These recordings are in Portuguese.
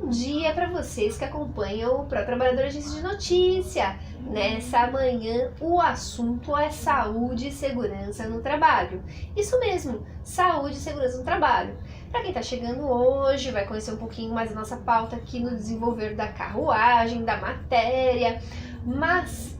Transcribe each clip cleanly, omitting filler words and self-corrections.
Bom dia para vocês que acompanham o Pro Trabalhador Agência de Notícia. Nessa manhã, o assunto é saúde e segurança no trabalho. Isso mesmo, saúde e segurança no trabalho. Para quem está chegando hoje, vai conhecer um pouquinho mais a nossa pauta aqui no desenvolver da carruagem, da matéria, mas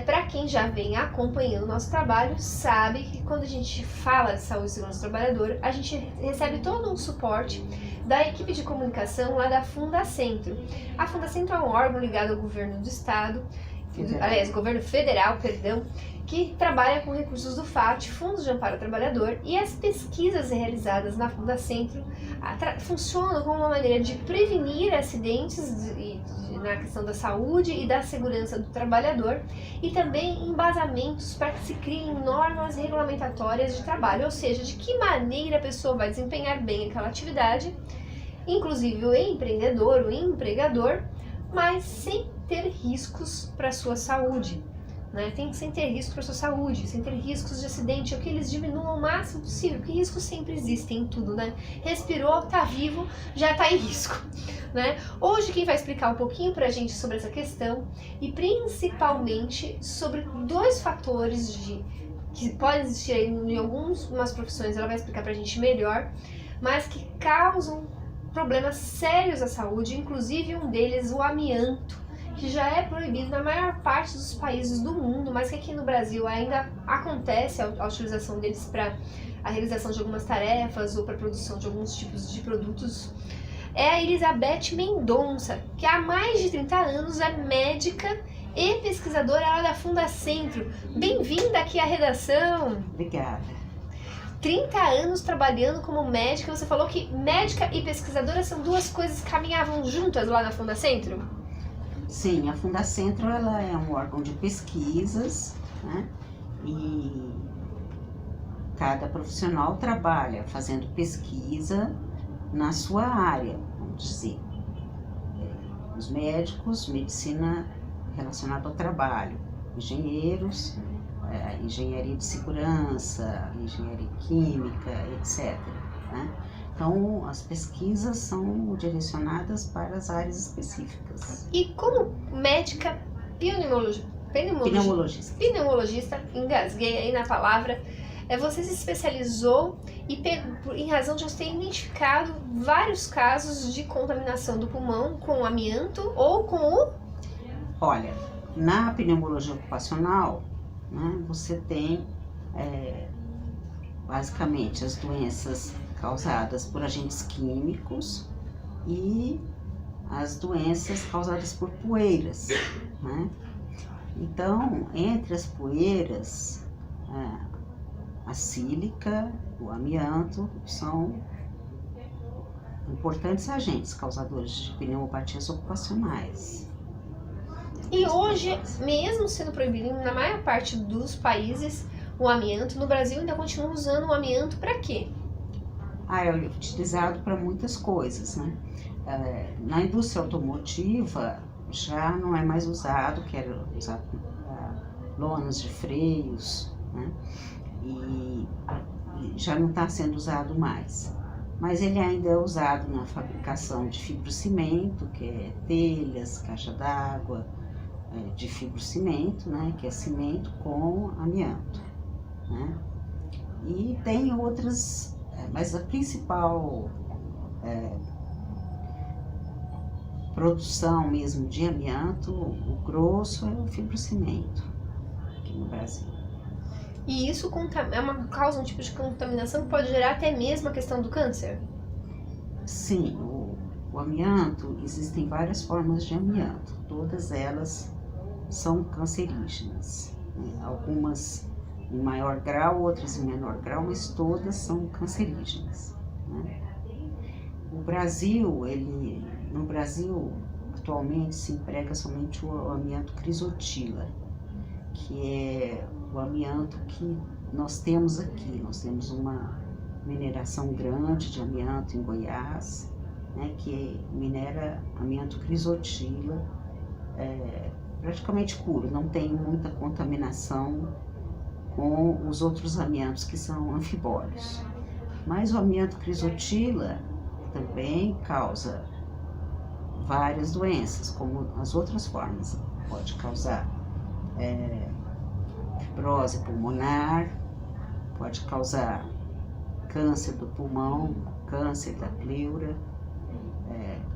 para quem já vem acompanhando o nosso trabalho, sabe que quando a gente fala de saúde e segurança do trabalhador, a gente recebe todo um suporte da equipe de comunicação lá da Fundacentro. A Fundacentro é um órgão ligado ao governo do estado, governo federal, que trabalha com recursos do FAT, Fundos de Amparo ao Trabalhador, e as pesquisas realizadas na Fundacentro funcionam como uma maneira de prevenir acidentes na questão da saúde e da segurança do trabalhador, e também embasamentos para que se criem normas regulamentatórias de trabalho, ou seja, de que maneira a pessoa vai desempenhar bem aquela atividade, inclusive o empreendedor, o empregador, mas sem ter riscos para a sua saúde. Sem ter risco para a sua saúde, sem ter riscos de acidente, ou que eles diminuam o máximo possível, porque riscos sempre existem em tudo, Respirou, tá vivo, já tá em risco, Hoje quem vai explicar um pouquinho pra gente sobre essa questão, e principalmente sobre dois fatores que podem existir em algumas profissões, ela vai explicar pra gente melhor, mas que causam problemas sérios à saúde, inclusive um deles, o amianto, que já é proibido na maior parte dos países do mundo, mas que aqui no Brasil ainda acontece a utilização deles para a realização de algumas tarefas ou para a produção de alguns tipos de produtos. É a Elizabeth Mendonça, que há mais de 30 anos é médica e pesquisadora lá da Fundacentro. Bem-vinda aqui à redação! Obrigada. 30 anos trabalhando como médica, você falou que médica e pesquisadora são duas coisas que caminhavam juntas lá na Fundacentro? Sim, a Fundacentro ela é um órgão de pesquisas, e cada profissional trabalha fazendo pesquisa na sua área, vamos dizer. Os médicos, medicina relacionada ao trabalho, engenheiros, engenharia de segurança, engenharia química, etc. Então, as pesquisas são direcionadas para as áreas específicas. E como médica pneumologista, engasguei aí na palavra, você se especializou e em razão de você ter identificado vários casos de contaminação do pulmão com amianto ou com o... Olha, na pneumologia ocupacional, você tem basicamente as doenças causadas por agentes químicos e as doenças causadas por poeiras, Então, entre as poeiras, a sílica, o amianto são importantes agentes causadores de pneumopatias ocupacionais. E hoje, mesmo sendo proibido na maior parte dos países o amianto, no Brasil ainda continua usando o amianto para quê? É utilizado para muitas coisas, Na indústria automotiva já não é mais usado, que era usado para lonas de freios, e já não está sendo usado mais. Mas ele ainda é usado na fabricação de fibrocimento, que é telhas, caixa d'água, de fibrocimento, que é cimento com amianto, E tem outras, mas a principal produção mesmo de amianto, o grosso é o fibrocimento aqui no Brasil. E isso causa um tipo de contaminação que pode gerar até mesmo a questão do câncer? Sim, o amianto, existem várias formas de amianto, todas elas são cancerígenas, algumas em maior grau, outras em menor grau, mas todas são cancerígenas, No Brasil, atualmente se emprega somente o amianto crisotila, que é o amianto que nós temos aqui. Nós temos uma mineração grande de amianto em Goiás, que minera amianto crisotila, praticamente puro, não tem muita contaminação com os outros amiantos que são anfibólios. Mas o amianto crisotila também causa várias doenças, como as outras formas. Pode causar fibrose pulmonar, pode causar câncer do pulmão, câncer da pleura,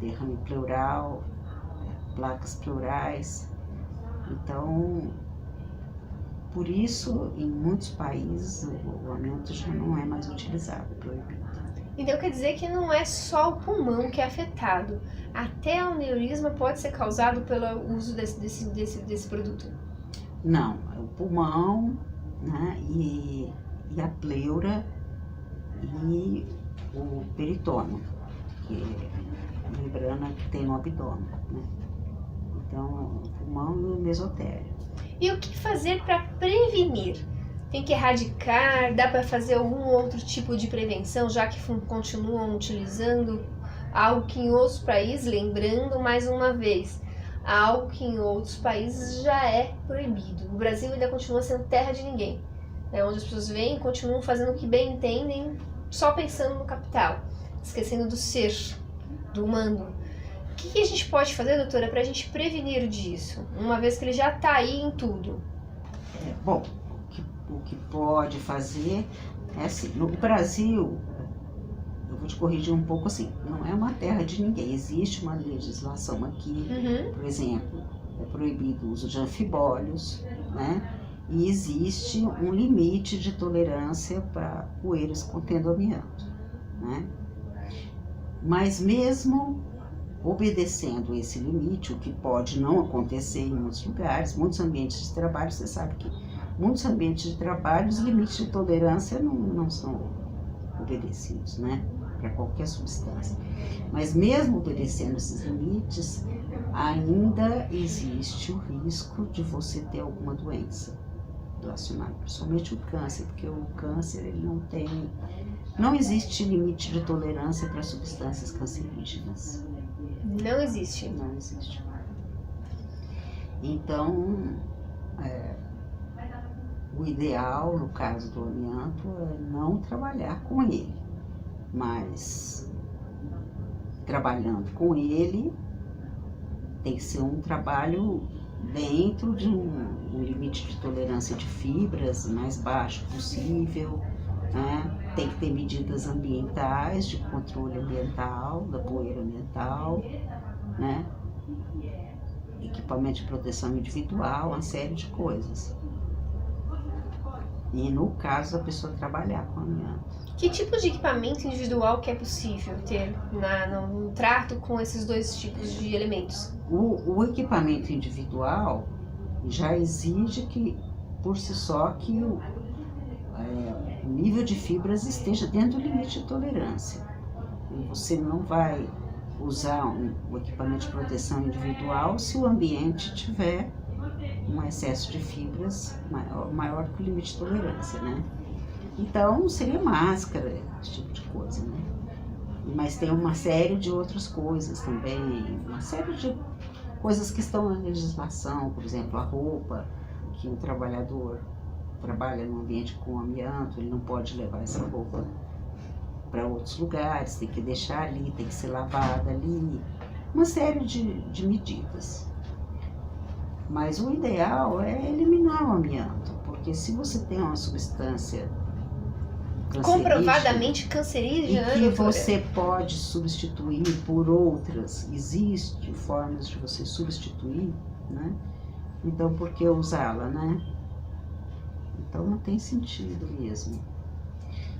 derrame pleural, placas pleurais. Então, por isso, em muitos países, o amianto já não é mais utilizado, é proibido. Então quer dizer que não é só o pulmão que é afetado, até a aneurisma pode ser causado pelo uso desse produto? Não, é o pulmão, né, e a pleura e o peritônio, que é a membrana que tem no abdômen, né? Então, o pulmão e o mesotélio. E o que fazer para prevenir? Tem que erradicar? Dá para fazer algum outro tipo de prevenção, já que continuam utilizando algo que em outros países, lembrando mais uma vez, algo que em outros países já é proibido. O Brasil ainda continua sendo terra de ninguém, né? Onde as pessoas vêm e continuam fazendo o que bem entendem, só pensando no capital, esquecendo do ser, do humano. O que a gente pode fazer, doutora, para a gente prevenir disso, uma vez que ele já está aí em tudo? Bom, o que pode fazer é assim, no Brasil, eu vou te corrigir um pouco assim, não é uma terra de ninguém, existe uma legislação aqui, por exemplo, é proibido o uso de anfibólios, né? E existe um limite de tolerância para poeiras contendo amianto, né? Mas mesmo obedecendo esse limite, o que pode não acontecer em muitos lugares, muitos ambientes de trabalho, você sabe que muitos ambientes de trabalho, os limites de tolerância não são obedecidos, né? Para qualquer substância. Mas mesmo obedecendo esses limites, ainda existe o risco de você ter alguma doença relacionada, principalmente o câncer, porque o câncer ele não existe limite de tolerância para substâncias cancerígenas. Não existe. Não existe. Então, o ideal, no caso do amianto, é não trabalhar com ele, mas trabalhando com ele, tem que ser um trabalho dentro de um limite de tolerância de fibras mais baixo possível, né? Tem que ter medidas ambientais, de controle ambiental, da poeira ambiental, né? Equipamento de proteção individual, uma série de coisas. E no caso, a pessoa trabalhar com amianto. Que tipo de equipamento individual que é possível ter no trato com esses dois tipos de elementos? O equipamento individual já exige que, por si só, que o nível de fibras esteja dentro do limite de tolerância. E você não vai usar um equipamento de proteção individual se o ambiente tiver um excesso de fibras maior que o limite de tolerância, né? Então, seria máscara, esse tipo de coisa, né? Mas tem uma série de outras coisas também, uma série de coisas que estão na legislação, por exemplo, a roupa, que o trabalhador trabalha num ambiente com amianto, ele não pode levar essa roupa para outros lugares, tem que deixar ali, tem que ser lavada ali, uma série de medidas. Mas o ideal é eliminar o amianto, porque se você tem uma substância comprovadamente cancerígena, e que você pode substituir por outras, existem formas de você substituir, né? Então por que usá-la, né? Então não tem sentido mesmo.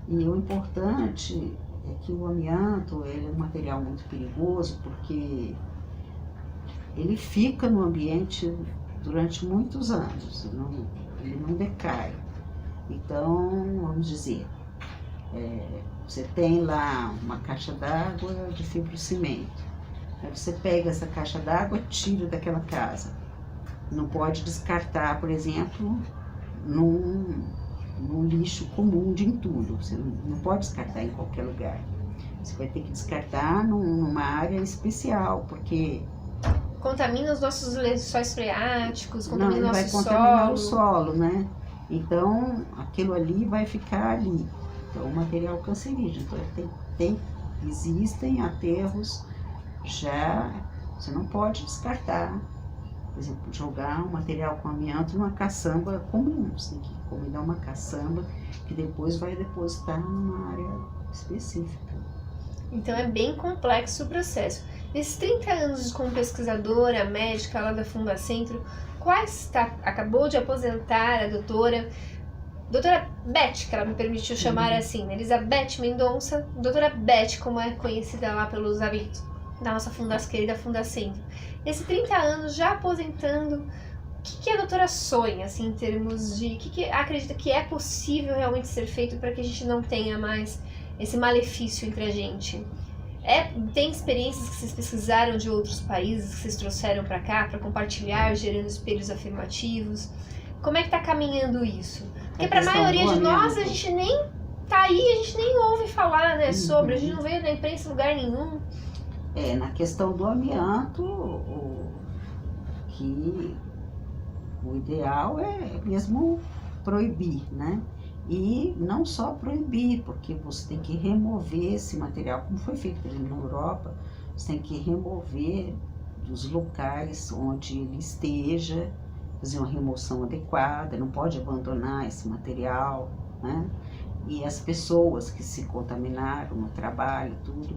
E o importante é que o amianto ele é um material muito perigoso porque ele fica no ambiente durante muitos anos, ele não decai. Então, vamos dizer, você tem lá uma caixa d'água de fibrocimento. Aí você pega essa caixa d'água e tira daquela casa. Não pode descartar, por exemplo, num lixo comum de entulho. Você não pode descartar em qualquer lugar. Você vai ter que descartar numa área especial, porque contamina os nossos lençóis freáticos, contamina o nosso solo. Vai contaminar o solo, né? Então, aquilo ali vai ficar ali. Então, o material cancerígeno. Então, existem aterros já Você não pode descartar, por exemplo, jogar um material com amianto numa caçamba comum. Você tem que encomendar uma caçamba que depois vai depositar numa área específica. Então é bem complexo o processo. Nesses 30 anos como pesquisadora, médica lá da Fundacentro, acabou de aposentar a doutora Beth, que ela me permitiu chamar assim, né? Elizabeth Mendonça, doutora Beth, como é conhecida lá pelos amigos da nossa querida Fundacentro. Nesses 30 anos, já aposentando, o que a doutora sonha, assim, em termos de... O que acredita que é possível realmente ser feito para que a gente não tenha mais esse malefício entre a gente? Tem experiências que vocês pesquisaram de outros países, que vocês trouxeram para cá, para compartilhar, gerando espelhos afirmativos? Como é que está caminhando isso? Porque para a maioria de nós, a gente nem tá aí, a gente nem ouve falar, né, sobre, a gente não veio na imprensa em lugar nenhum. Na questão do amianto, o ideal é mesmo proibir, né? E não só proibir, porque você tem que remover esse material, como foi feito, por exemplo, na Europa, você tem que remover dos locais onde ele esteja, fazer uma remoção adequada, não pode abandonar esse material, né? E as pessoas que se contaminaram no trabalho, tudo,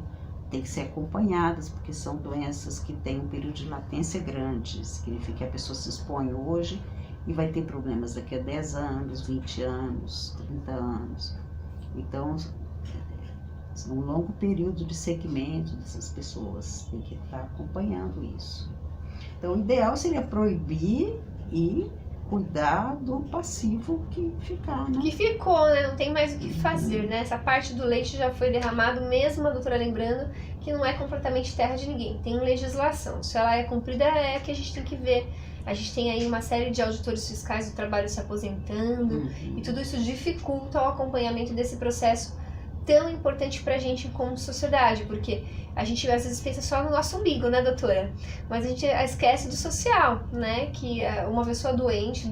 tem que ser acompanhadas, porque são doenças que têm um período de latência grande, significa que a pessoa se expõe hoje e vai ter problemas daqui a 10 anos, 20 anos, 30 anos. Então, um longo período de segmento dessas pessoas, tem que estar acompanhando isso. Então, o ideal seria proibir e cuidar do passivo que ficar, né? Que ficou, né? Não tem mais o que fazer, né? Essa parte do leite já foi derramado, mesmo a doutora lembrando que não é completamente terra de ninguém. Tem legislação. Se ela é cumprida, é que a gente tem que ver. A gente tem aí uma série de auditores fiscais do trabalho se aposentando, e tudo isso dificulta o acompanhamento desse processo tão importante pra gente como sociedade, porque a gente às vezes pensa só no nosso umbigo, né, doutora? Mas a gente esquece do social, né? Que uma pessoa doente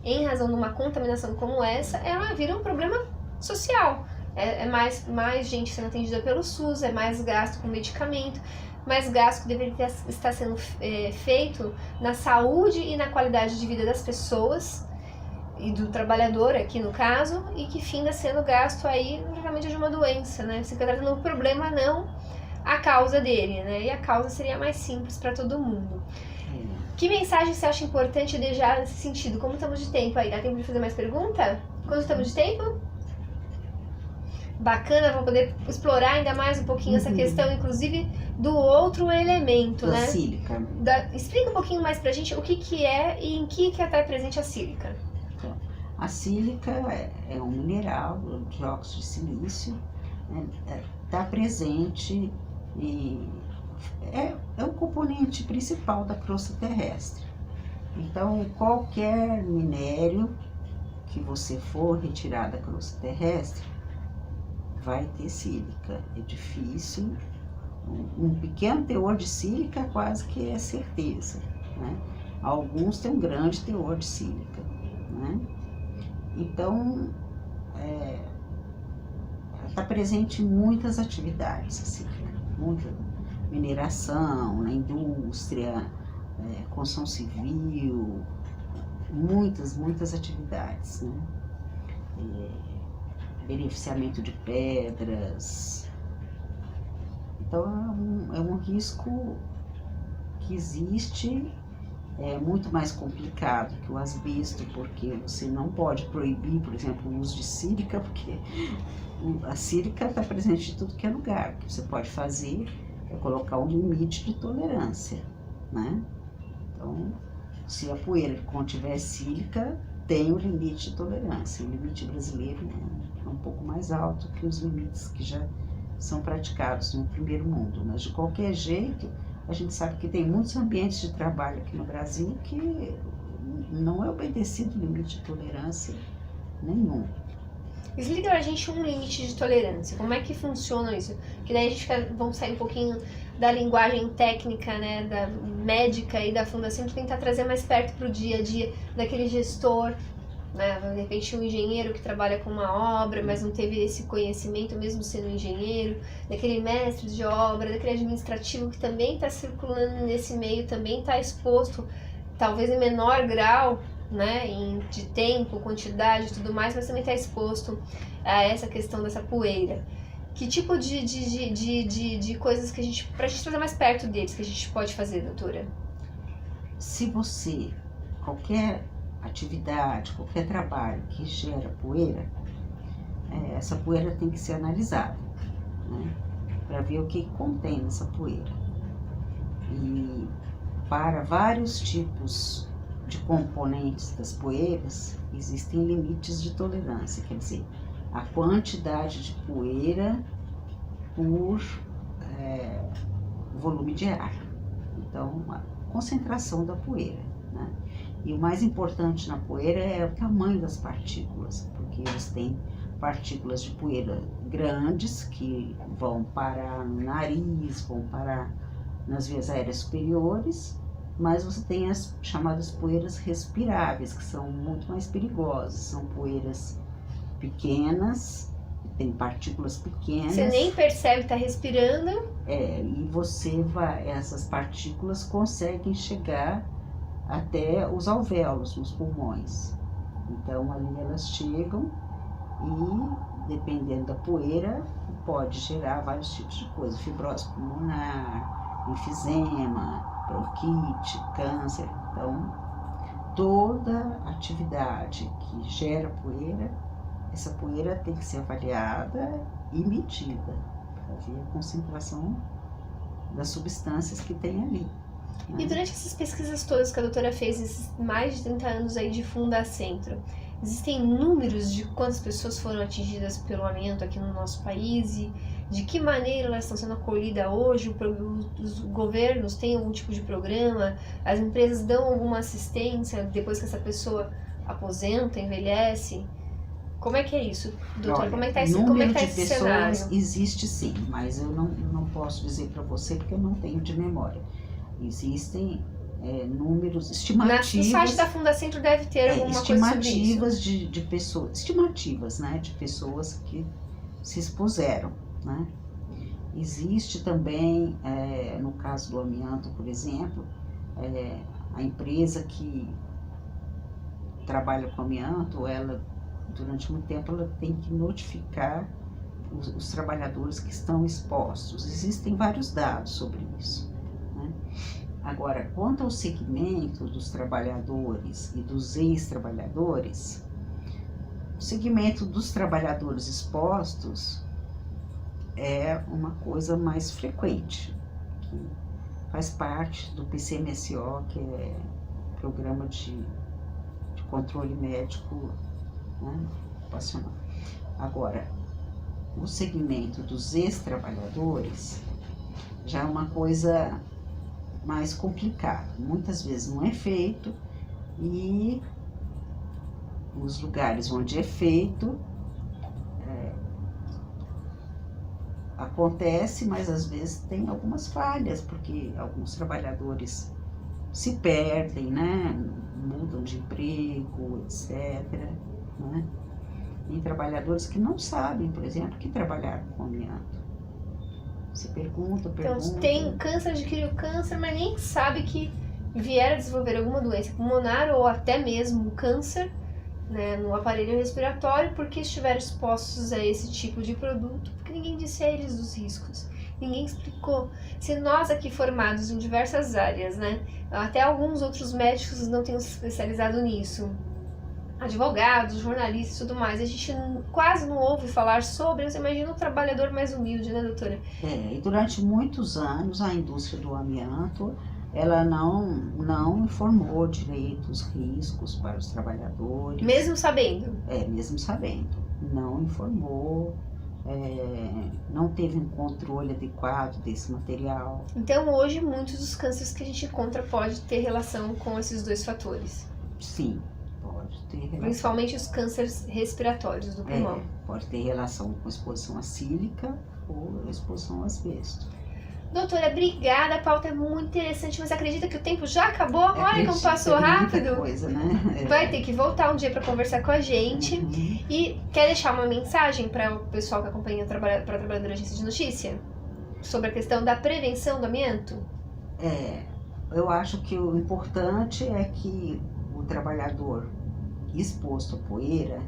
em razão de uma contaminação como essa, ela vira um problema social. É mais gente sendo atendida pelo SUS, é mais gasto com medicamento, mais gasto que deveria estar sendo feito na saúde e na qualidade de vida das pessoas, e do trabalhador aqui no caso, e que finda sendo gasto aí geralmente de uma doença, né? Você está tratando o problema, não a causa dele, né? E a causa seria mais simples para todo mundo. Que mensagem você acha importante deixar nesse sentido? Como estamos de tempo aí? Dá tempo de fazer mais pergunta? Quanto estamos de tempo? Bacana, vamos poder explorar ainda mais um pouquinho essa questão, inclusive, do outro elemento, da né? sílica. Explica um pouquinho mais pra gente o que é e em que está presente a sílica. A sílica é um mineral, o dióxido de silício, está presente e é o componente principal da crosta terrestre. Então, qualquer minério que você for retirar da crosta terrestre vai ter sílica. É difícil, um pequeno teor de sílica quase que é certeza, né? Alguns têm um grande teor de sílica, né? Então, está presente em muitas atividades, assim, muita mineração, na indústria, construção civil, muitas atividades, né? Beneficiamento de pedras. Então, é um risco que existe. É muito mais complicado que o asbesto, porque você não pode proibir, por exemplo, o uso de sílica, porque a sílica está presente em tudo que é lugar. O que você pode fazer é colocar um limite de tolerância, né? Então, se a poeira contiver sílica, tem o limite de tolerância. O limite brasileiro é um pouco mais alto que os limites que já são praticados no primeiro mundo. Mas, de qualquer jeito, a gente sabe que tem muitos ambientes de trabalho aqui no Brasil que não é obedecido limite de tolerância nenhum. Explica pra gente um limite de tolerância, como é que funciona isso? Que daí a gente vamos sair um pouquinho da linguagem técnica, né, da médica e da fundação, para tentar trazer mais perto pro dia a dia daquele gestor né? De repente um engenheiro que trabalha com uma obra, mas não teve esse conhecimento mesmo sendo engenheiro, daquele mestre de obra, daquele administrativo que também está circulando nesse meio, também está exposto, talvez em menor grau, né, de tempo, quantidade e tudo mais, mas também está exposto a essa questão dessa poeira. Que tipo de coisas que pra gente trazer mais perto deles, que a gente pode fazer, doutora? Se você, qualquer atividade, qualquer trabalho que gera poeira, essa poeira tem que ser analisada, né, para ver o que contém essa poeira. E para vários tipos de componentes das poeiras, existem limites de tolerância, quer dizer, a quantidade de poeira por volume de ar. Então, a concentração da poeira, né? E o mais importante na poeira é o tamanho das partículas, porque eles têm partículas de poeira grandes que vão parar no nariz, vão parar nas vias aéreas superiores, mas você tem as chamadas poeiras respiráveis, que são muito mais perigosas, são poeiras pequenas, tem partículas pequenas. Você nem percebe que está respirando. E você vai, essas partículas conseguem chegar até os alvéolos, nos pulmões. Então ali elas chegam e, dependendo da poeira, pode gerar vários tipos de coisas, fibrose pulmonar, enfisema, bronquite, câncer. Então, toda atividade que gera poeira, essa poeira tem que ser avaliada e medida para ver a concentração das substâncias que tem ali, né? E durante essas pesquisas todas que a doutora fez, esses mais de 30 anos aí de Fundacentro, existem números de quantas pessoas foram atingidas pelo amianto aqui no nosso país e de que maneira elas estão sendo acolhidas hoje? Os governos têm algum tipo de programa? As empresas dão alguma assistência depois que essa pessoa aposenta, envelhece? Como é que é isso, doutora? Olha, como é que está esse cenário? Existe sim, mas eu não posso dizer para você porque eu não tenho de memória. Existem números estimativos. No site da Fundacentro deve ter alguma coisa sobre isso. Estimativas de pessoas, estimativas, né, de pessoas que se expuseram, né? Existe também, no caso do amianto, por exemplo, a empresa que trabalha com amianto, ela durante muito tempo ela tem que notificar os trabalhadores que estão expostos. Existem vários dados sobre isso, né? Agora, quanto ao segmento dos trabalhadores e dos ex-trabalhadores, o segmento dos trabalhadores expostos é uma coisa mais frequente, que faz parte do PCMSO, que é Programa de Controle Médico, né, ocupacional. Agora, o segmento dos ex-trabalhadores já é uma coisa mais complicada. Muitas vezes não é feito e os lugares onde é feito acontece, mas às vezes tem algumas falhas, porque alguns trabalhadores se perdem, né, mudam de emprego, etc., né? Tem trabalhadores que não sabem, por exemplo, que trabalharam com amianto. Você pergunta. Então, tem câncer, adquiriu câncer, mas nem sabe que vieram a desenvolver alguma doença pulmonar ou até mesmo câncer, né, no aparelho respiratório, porque estiveram expostos a esse tipo de produto, porque ninguém disse a eles dos riscos. Ninguém explicou. Se nós aqui formados em diversas áreas, né, até alguns outros médicos não têm se especializado nisso, advogados, jornalistas e tudo mais, a gente quase não ouve falar sobre. Você imagina um trabalhador mais humilde, né, doutora? E durante muitos anos a indústria do amianto, ela não informou direito os riscos para os trabalhadores. Mesmo sabendo? Mesmo sabendo. Não informou, não teve um controle adequado desse material. Então hoje muitos dos cânceres que a gente encontra pode ter relação com esses dois fatores? Sim. Pode ter relação. Principalmente os cânceres respiratórios do pulmão. Pode ter relação com exposição a sílica ou exposição a asbesto. Doutora, obrigada, a pauta é muito interessante, mas acredita que o tempo já acabou? Olha como passou Tem muita rápido. coisa, né? Vai ter que voltar um dia para conversar com a gente. Uhum. E quer deixar uma mensagem para o pessoal que acompanha para a Trabalhadora Agência de Notícia? Sobre a questão da prevenção do amianto? Eu acho que o importante é que o trabalhador exposto à poeira,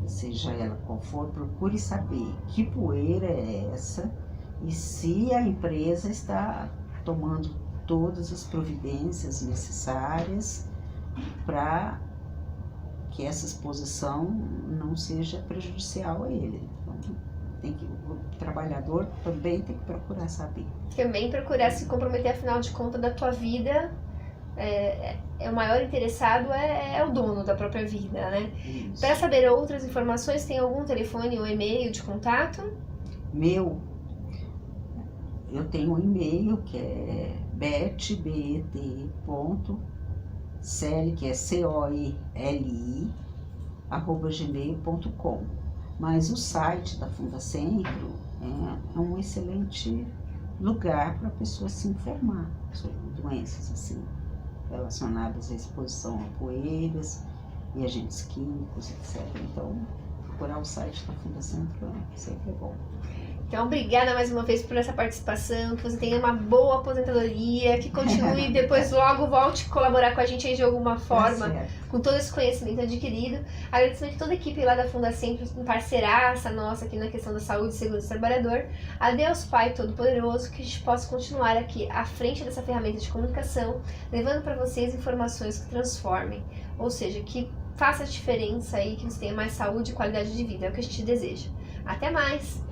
seja ela qual for, procure saber que poeira é essa e se a empresa está tomando todas as providências necessárias para que essa exposição não seja prejudicial a ele. Então, o trabalhador também tem que procurar saber. Também procurar se comprometer, afinal de contas, da tua vida. O maior interessado é o dono da própria vida, né? Para saber outras informações, tem algum telefone ou e-mail de contato? Eu tenho um e-mail que é bet.celi, que é COELI, @gmail.com. Mas o site da Fundacentro é um excelente lugar para a pessoa se informar sobre doenças assim, relacionadas à exposição a poeiras e agentes químicos, etc. Então, procurar o site da Fundacentro sempre é bom. Então, obrigada mais uma vez por essa participação, que você tenha uma boa aposentadoria, que continue e depois logo volte colaborar com a gente aí de alguma forma, com todo esse conhecimento adquirido. Agradecimento a toda a equipe lá da Fundacentro, parceiraça nossa aqui na questão da saúde e segurança do trabalhador. A Deus Pai Todo-Poderoso, que a gente possa continuar aqui à frente dessa ferramenta de comunicação, levando para vocês informações que transformem, ou seja, que faça a diferença aí, que você tenha mais saúde e qualidade de vida, é o que a gente deseja. Até mais!